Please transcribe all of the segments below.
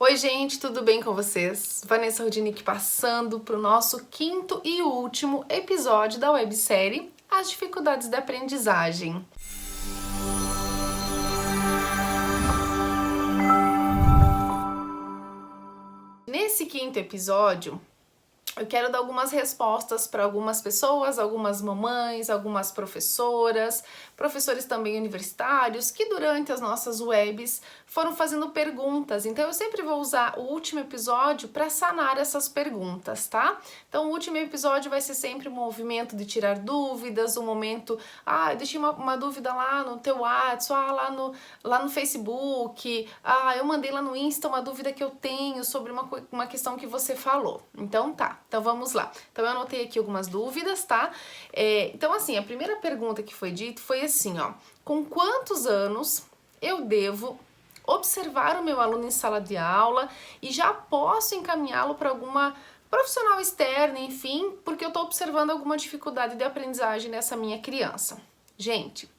Oi gente, tudo bem com vocês? Vanessa Rudnick passando para o nosso quinto e último episódio da websérie As Dificuldades da Aprendizagem. Nesse quinto episódio, eu quero dar algumas respostas para algumas pessoas, algumas mamães, algumas professoras, professores também universitários, que durante as nossas webs foram fazendo perguntas. Então eu sempre vou usar o último episódio para sanar essas perguntas, tá? Então o último episódio vai ser sempre um movimento de tirar dúvidas, um momento, eu deixei uma dúvida lá no teu WhatsApp, lá no Facebook, eu mandei lá no Insta uma dúvida que eu tenho sobre uma questão que você falou. Então tá. Então vamos lá. Então eu anotei aqui algumas dúvidas, tá? Então assim, a primeira pergunta que foi dita foi assim, ó. Com quantos anos eu devo observar o meu aluno em sala de aula e já posso encaminhá-lo para alguma profissional externa, enfim, porque eu tô observando alguma dificuldade de aprendizagem nessa minha criança? Gente,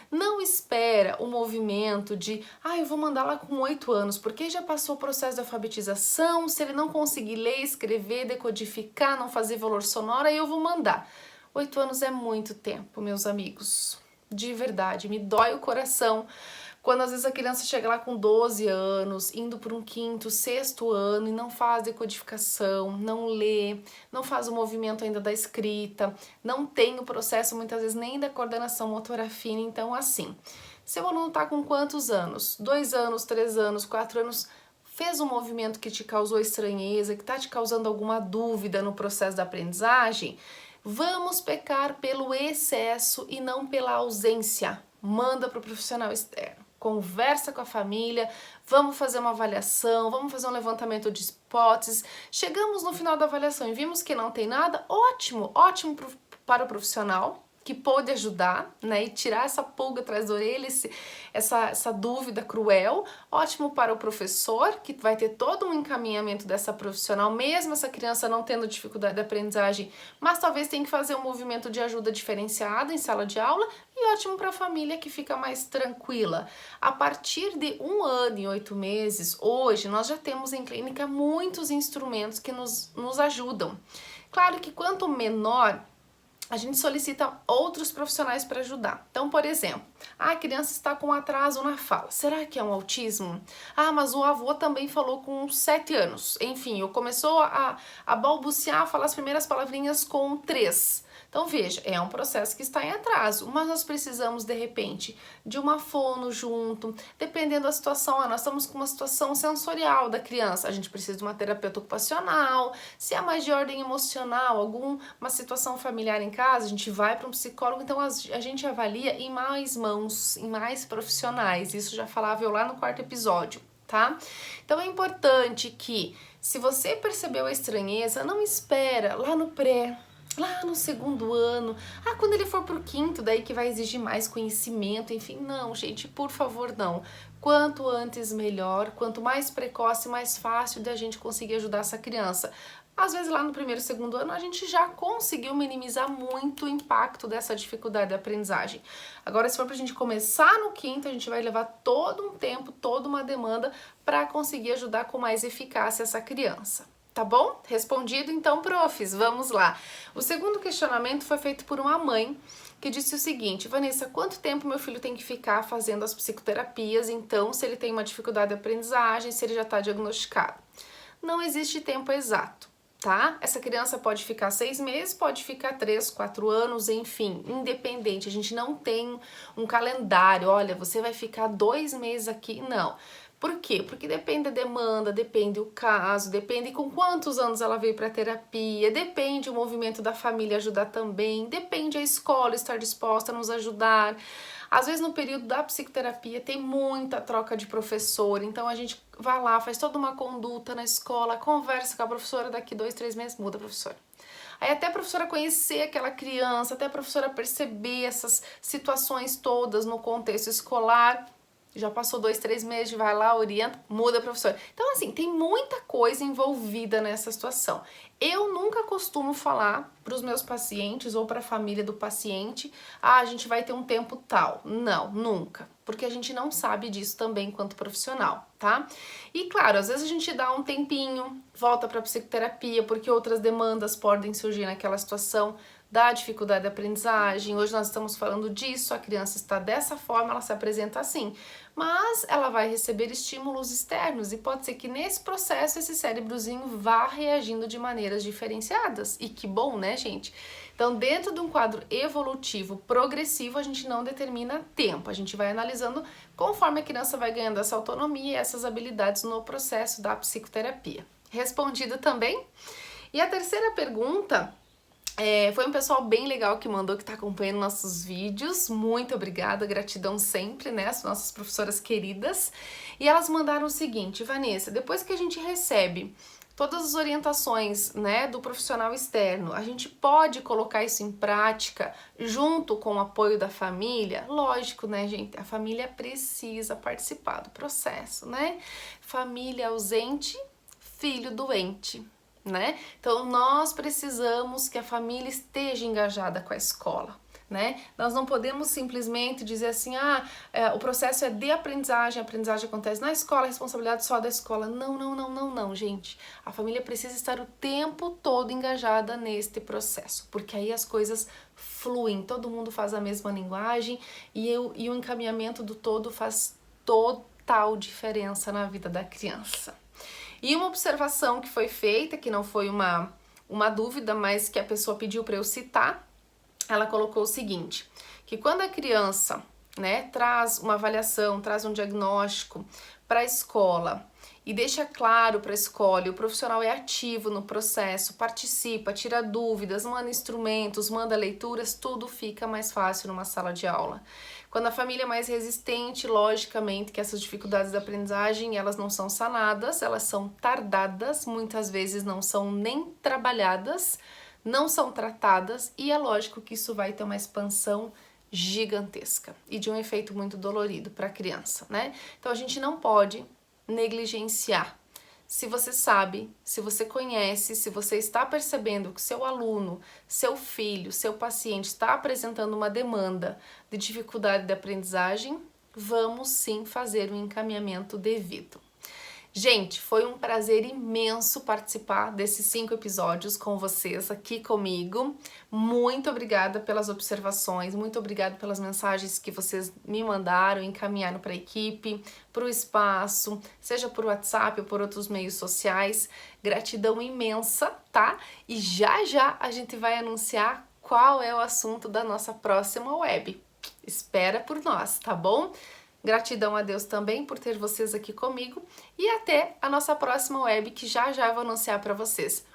não espera o movimento de, eu vou mandar lá com 8 anos, porque já passou o processo de alfabetização, se ele não conseguir ler, escrever, decodificar, não fazer valor sonoro, aí eu vou mandar. 8 anos é muito tempo, meus amigos. De verdade, me dói o coração quando às vezes a criança chega lá com 12 anos, indo para um quinto, sexto ano e não faz decodificação, não lê, não faz o movimento ainda da escrita, não tem o processo muitas vezes nem da coordenação motora fina. Então assim, seu aluno tá com quantos anos? 2 anos, 3 anos, 4 anos, fez um movimento que te causou estranheza, que tá te causando alguma dúvida no processo da aprendizagem? Vamos pecar pelo excesso e não pela ausência. Manda para o profissional externo. Conversa com a família, vamos fazer uma avaliação, vamos fazer um levantamento de hipóteses. Chegamos no final da avaliação e vimos que não tem nada, ótimo, ótimo para o profissional que pôde ajudar, né, e tirar essa pulga atrás da orelha, essa dúvida cruel. Ótimo para o professor, que vai ter todo um encaminhamento dessa profissional, mesmo essa criança não tendo dificuldade de aprendizagem, mas talvez tenha que fazer um movimento de ajuda diferenciado em sala de aula. E ótimo para a família, que fica mais tranquila. A partir de 1 ano e 8 meses, hoje nós já temos em clínica muitos instrumentos que nos ajudam. Claro que quanto menor, a gente solicita outros profissionais para ajudar. Então, por exemplo, a criança está com atraso na fala. Será que é um autismo? Mas o avô também falou com 7 anos. Enfim, ou começou a balbuciar, a falar as primeiras palavrinhas com 3. Então, veja, é um processo que está em atraso, mas nós precisamos, de repente, de uma fono junto, dependendo da situação. Nós estamos com uma situação sensorial da criança, a gente precisa de uma terapeuta ocupacional. Se é mais de ordem emocional, alguma situação familiar em casa, a gente vai para um psicólogo. Então, a gente avalia em mais mãos, em mais profissionais. Isso já falava eu lá no 4º episódio, tá? Então, é importante que, se você percebeu a estranheza, não espera lá no pré, lá no 2º ano, quando ele for pro 5º, daí que vai exigir mais conhecimento, enfim. Não, gente, por favor, não. Quanto antes, melhor. Quanto mais precoce, mais fácil da gente conseguir ajudar essa criança. Às vezes lá no 1º, 2º ano a gente já conseguiu minimizar muito o impacto dessa dificuldade de aprendizagem. Agora, se for pra gente começar no 5º, a gente vai levar todo um tempo, toda uma demanda para conseguir ajudar com mais eficácia essa criança. Tá bom? Respondido então, profs, vamos lá. O segundo questionamento foi feito por uma mãe que disse o seguinte: Vanessa, quanto tempo meu filho tem que ficar fazendo as psicoterapias, então, se ele tem uma dificuldade de aprendizagem, se ele já está diagnosticado? Não existe tempo exato, tá? Essa criança pode ficar 6 meses, pode ficar 3, 4 anos, enfim, independente. A gente não tem um calendário, olha, você vai ficar 2 meses aqui, não. Por quê? Porque depende da demanda, depende o caso, depende com quantos anos ela veio para terapia, depende o movimento da família ajudar também, depende a escola estar disposta a nos ajudar. Às vezes no período da psicoterapia tem muita troca de professor, então a gente vai lá, faz toda uma conduta na escola, conversa com a professora, daqui 2, 3 meses muda a professora. Aí até a professora conhecer aquela criança, até a professora perceber essas situações todas no contexto escolar, já passou 2, 3 meses, vai lá, orienta, muda a professora. Então, assim, tem muita coisa envolvida nessa situação. Eu nunca costumo falar para os meus pacientes ou para a família do paciente, a gente vai ter um tempo tal. Não, nunca. Porque a gente não sabe disso também enquanto profissional, tá? E claro, às vezes a gente dá um tempinho, volta para psicoterapia, porque outras demandas podem surgir naquela situação da dificuldade de aprendizagem. Hoje nós estamos falando disso, a criança está dessa forma, ela se apresenta assim. Mas ela vai receber estímulos externos e pode ser que nesse processo esse cérebrozinho vá reagindo de maneiras diferenciadas. E que bom, né, gente? Então, dentro de um quadro evolutivo progressivo, a gente não determina tempo. A gente vai analisando conforme a criança vai ganhando essa autonomia e essas habilidades no processo da psicoterapia. Respondido também? E a terceira pergunta foi um pessoal bem legal que mandou, que está acompanhando nossos vídeos. Muito obrigada, gratidão sempre, né? As nossas professoras queridas. E elas mandaram o seguinte: Vanessa, depois que a gente recebe todas as orientações, né, do profissional externo, a gente pode colocar isso em prática junto com o apoio da família? Lógico, né, gente? A família precisa participar do processo, né? Família ausente, filho doente, né? Então, nós precisamos que a família esteja engajada com a escola, né? Nós não podemos simplesmente dizer assim, o processo é de aprendizagem, a aprendizagem acontece na escola, a responsabilidade só da escola. Não, gente. A família precisa estar o tempo todo engajada neste processo, porque aí as coisas fluem, todo mundo faz a mesma linguagem e o encaminhamento do todo faz total diferença na vida da criança. E uma observação que foi feita, que não foi uma dúvida, mas que a pessoa pediu para eu citar, ela colocou o seguinte, que quando a criança, né, traz uma avaliação, traz um diagnóstico para a escola e deixa claro para a escola, e o profissional é ativo no processo, participa, tira dúvidas, manda instrumentos, manda leituras, tudo fica mais fácil numa sala de aula. Quando a família é mais resistente, logicamente que essas dificuldades da aprendizagem, elas não são sanadas, elas são tardadas, muitas vezes não são nem trabalhadas, não são tratadas, e é lógico que isso vai ter uma expansão gigantesca e de um efeito muito dolorido para a criança, né? Então a gente não pode negligenciar. Se você sabe, se você conhece, se você está percebendo que seu aluno, seu filho, seu paciente está apresentando uma demanda de dificuldade de aprendizagem, vamos sim fazer um encaminhamento devido. Gente, foi um prazer imenso participar desses 5 episódios com vocês aqui comigo. Muito obrigada pelas observações, muito obrigada pelas mensagens que vocês me mandaram, encaminharam para a equipe, para o espaço, seja por WhatsApp ou por outros meios sociais. Gratidão imensa, tá? E já a gente vai anunciar qual é o assunto da nossa próxima web. Espera por nós, tá bom? Gratidão a Deus também por ter vocês aqui comigo e até a nossa próxima web que já eu vou anunciar para vocês.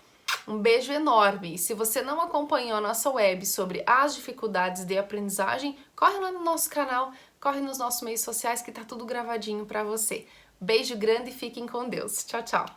Um beijo enorme! E se você não acompanhou a nossa web sobre as dificuldades de aprendizagem, corre lá no nosso canal, corre nos nossos meios sociais que tá tudo gravadinho para você. Beijo grande e fiquem com Deus. Tchau, tchau!